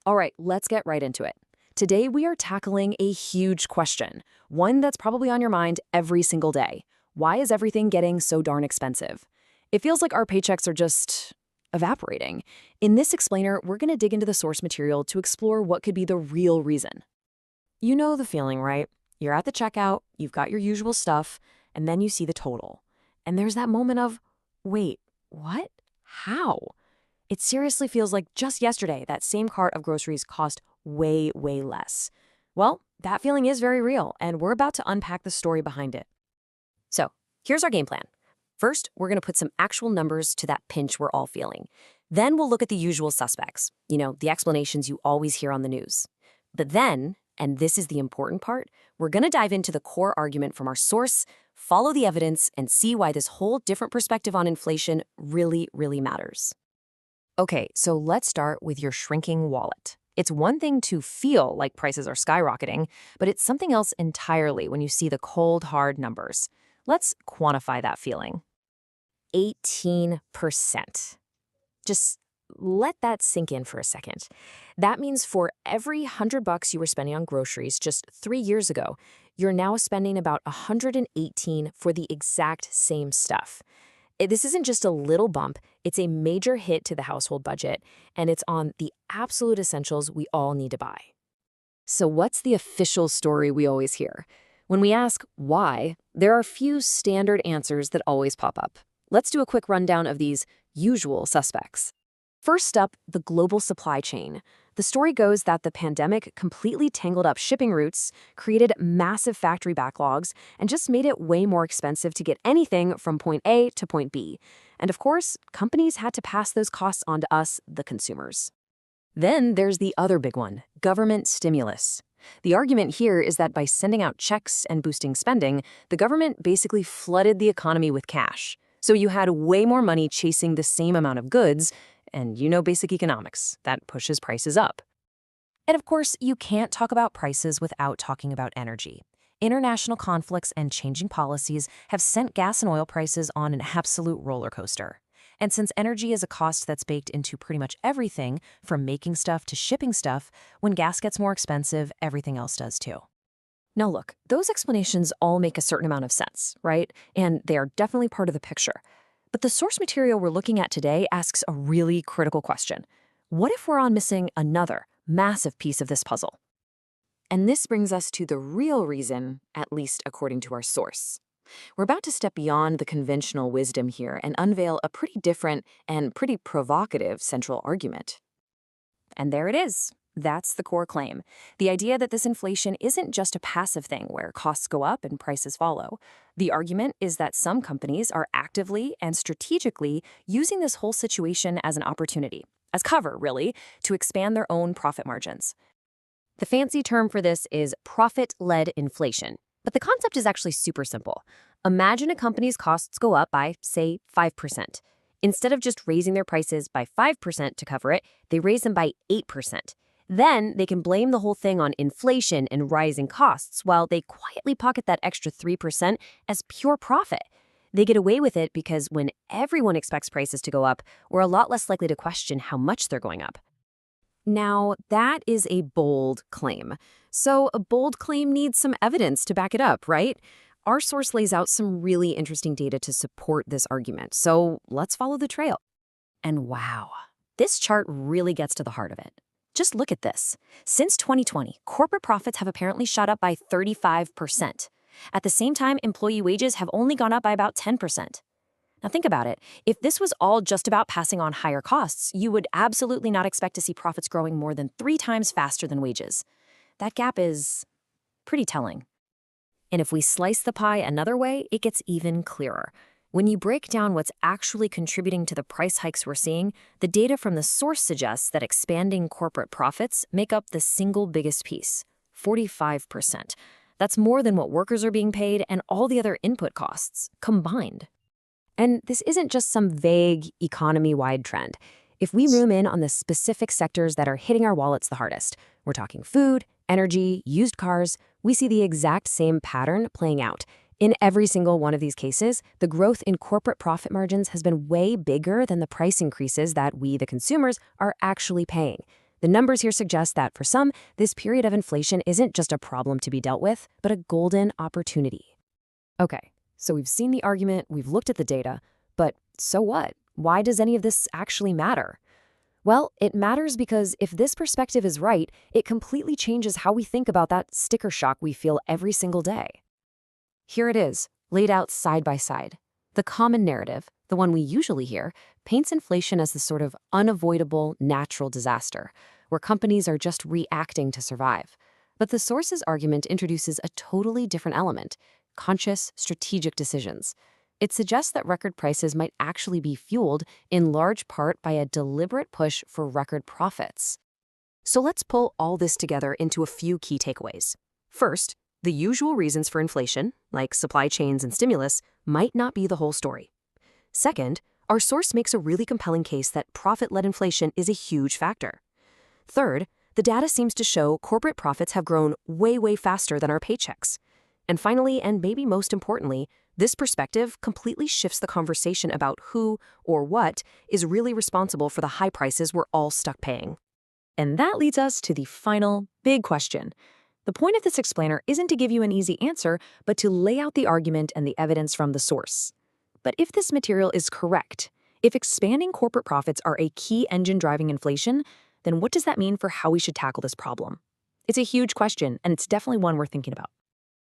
All right, let's get right into it. Today, we are tackling a huge question, one that's probably on your mind every single day. Why is everything getting so darn expensive? It feels like our paychecks are just evaporating. In this explainer, we're going to dig into the source material to explore what could be the real reason. You know the feeling, right? You're at the checkout, you've got your usual stuff, and then you see the total. And there's that moment of, wait, what? How? It seriously feels like just yesterday that same cart of groceries cost way, way less. Well, that feeling is very real, and we're about to unpack the story behind it. So, here's our game plan. First, we're going to put some actual numbers to that pinch we're all feeling. Then we'll look at the usual suspects, the explanations you always hear on the news. But then, and this is the important part, we're going to dive into the core argument from our source, follow the evidence, and see why this whole different perspective on inflation really, really matters. Okay, so let's start with your shrinking wallet. It's one thing to feel like prices are skyrocketing, but it's something else entirely when you see the cold, hard numbers. Let's quantify that feeling. 18%. Just let that sink in for a second. That means for every $100 you were spending on groceries just 3 years ago, you're now spending about 118 for the exact same stuff. This isn't just a little bump, it's a major hit to the household budget, and it's on the absolute essentials we all need to buy. So what's the official story we always hear? When we ask why, there are a few standard answers that always pop up. Let's do a quick rundown of these usual suspects. First up, the global supply chain. The story goes that the pandemic completely tangled up shipping routes, created massive factory backlogs, and just made it way more expensive to get anything from point A to point B. And of course, companies had to pass those costs on to us, the consumers. Then there's the other big one, government stimulus. The argument here is that by sending out checks and boosting spending, the government basically flooded the economy with cash. So you had way more money chasing the same amount of goods, and you know basic economics, that pushes prices up. And of course, you can't talk about prices without talking about energy. International conflicts and changing policies have sent gas and oil prices on an absolute roller coaster. And since energy is a cost that's baked into pretty much everything, from making stuff to shipping stuff, when gas gets more expensive, everything else does too. Now look, those explanations all make a certain amount of sense, right? And they are definitely part of the picture. But the source material we're looking at today asks a really critical question. What if we're missing another massive piece of this puzzle? And this brings us to the real reason, at least according to our source. We're about to step beyond the conventional wisdom here and unveil a pretty different and pretty provocative central argument. And there it is. That's the core claim. The idea that this inflation isn't just a passive thing where costs go up and prices follow. The argument is that some companies are actively and strategically using this whole situation as an opportunity, as cover, really, to expand their own profit margins. The fancy term for this is profit-led inflation. But the concept is actually super simple. Imagine a company's costs go up by, say, 5%. Instead of just raising their prices by 5% to cover it, they raise them by 8%. Then they can blame the whole thing on inflation and rising costs while they quietly pocket that extra 3% as pure profit. They get away with it because when everyone expects prices to go up, we're a lot less likely to question how much they're going up. Now, that is a bold claim. So a bold claim needs some evidence to back it up, right? Our source lays out some really interesting data to support this argument. So let's follow the trail. And wow, this chart really gets to the heart of it. Just look at this. Since 2020, corporate profits have apparently shot up by 35%. At the same time, employee wages have only gone up by about 10%. Now think about it. If this was all just about passing on higher costs, you would absolutely not expect to see profits growing more than 3 times faster than wages. That gap is pretty telling. And if we slice the pie another way, it gets even clearer. When you break down what's actually contributing to the price hikes we're seeing, the data from the source suggests that expanding corporate profits make up the single biggest piece, 45%. That's more than what workers are being paid and all the other input costs combined. And this isn't just some vague economy-wide trend. If we zoom in on the specific sectors that are hitting our wallets the hardest, we're talking food, energy, used cars, we see the exact same pattern playing out. In every single one of these cases, the growth in corporate profit margins has been way bigger than the price increases that we, the consumers, are actually paying. The numbers here suggest that for some, this period of inflation isn't just a problem to be dealt with, but a golden opportunity. Okay, so we've seen the argument, we've looked at the data, but so what? Why does any of this actually matter? Well, it matters because if this perspective is right, it completely changes how we think about that sticker shock we feel every single day. Here it is, laid out side by side. The common narrative, the one we usually hear, paints inflation as the sort of unavoidable natural disaster, where companies are just reacting to survive. But the source's argument introduces a totally different element: conscious, strategic decisions. It suggests that record prices might actually be fueled in large part by a deliberate push for record profits. So let's pull all this together into a few key takeaways. First, the usual reasons for inflation, like supply chains and stimulus, might not be the whole story. Second, our source makes a really compelling case that profit-led inflation is a huge factor. Third, the data seems to show corporate profits have grown way faster than our paychecks. And finally, and maybe most importantly, this perspective completely shifts the conversation about who or what is really responsible for the high prices we're all stuck paying. And that leads us to the final big question. The point of this explainer isn't to give you an easy answer, but to lay out the argument and the evidence from the source. But if this material is correct, if expanding corporate profits are a key engine driving inflation, then what does that mean for how we should tackle this problem? It's a huge question, and it's definitely one we're thinking about.